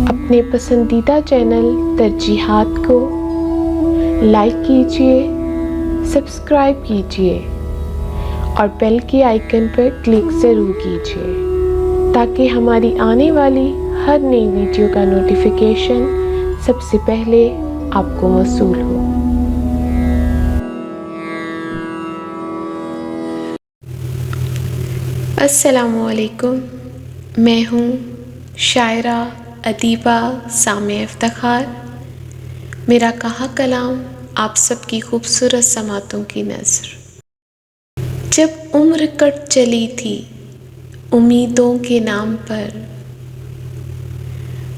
अपने पसंदीदा चैनल तरजीहात को लाइक कीजिए, सब्सक्राइब कीजिए और बेल के आइकन पर क्लिक ज़रूर कीजिए ताकि हमारी आने वाली हर नई वीडियो का नोटिफिकेशन सबसे पहले आपको मौसूल हो। अस्सलामुअलैकुम, मैं हूँ शायरा अदीबा सामिया इफ्तिखार। मेरा कहा कलाम आप सबकी खूबसूरत समातों की नज़र। जब उम्र कट चली थी उम्मीदों के नाम पर,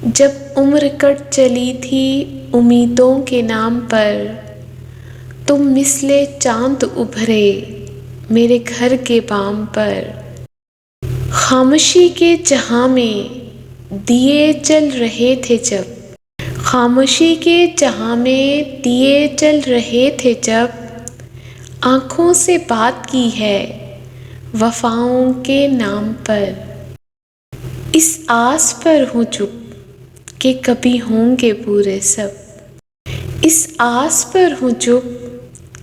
जब उम्र कट चली थी उम्मीदों के नाम पर, तुम मिसले चांद उभरे मेरे घर के बाम पर। खामोशी के जहां में दिए जल रहे थे जब, खामोशी के जहां में दिए जल रहे थे जब, आँखों से बात की है वफ़ाओं के नाम पर। इस आस पर हूँ चुप कि कभी होंगे पूरे सब, इस आस पर हूँ चुप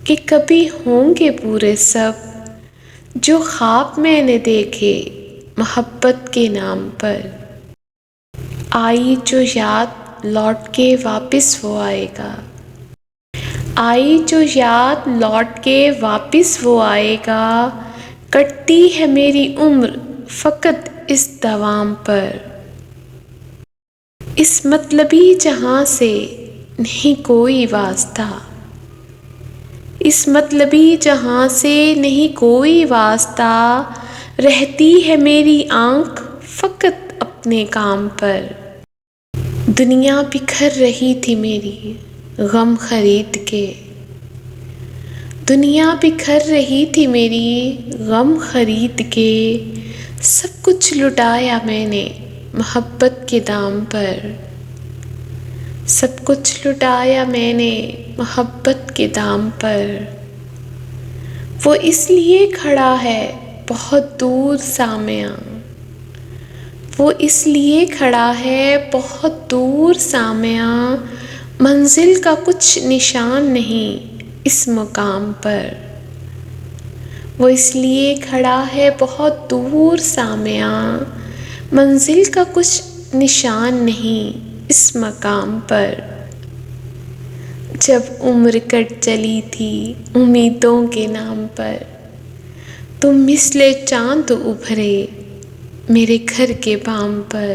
कि कभी होंगे पूरे सब, जो ख्वाब मैंने देखे मोहब्बत के नाम पर। आई जो याद लौट के वापस वो आएगा, आई जो याद लौट के वापस वो आएगा। कटती है मेरी उम्र फ़कत इस दवाम पर, इस मतलबी जहां से नहीं कोई वास्ता, इस मतलबी जहां से नहीं कोई वास्ता। रहती है मेरी आँख फ़कत अपने काम पर। दुनिया बिखर रही थी मेरी गम खरीद के, दुनिया बिखर रही थी मेरी गम खरीद के। सब कुछ लुटाया मैंने मोहब्बत के दाम पर, सब कुछ लुटाया मैंने मोहब्बत के दाम पर। वो इसलिए खड़ा है बहुत दूर सामिया, वो इसलिए खड़ा है बहुत दूर सामिया। मंजिल का कुछ निशान नहीं इस मुकाम पर, वो इसलिए खड़ा है बहुत दूर सामिया। मंजिल का कुछ निशान नहीं इस मकाम पर। जब उम्र कट चली थी उम्मीदों के नाम पर, तुम मिसले चांद उभरे मेरे घर के बाम पर।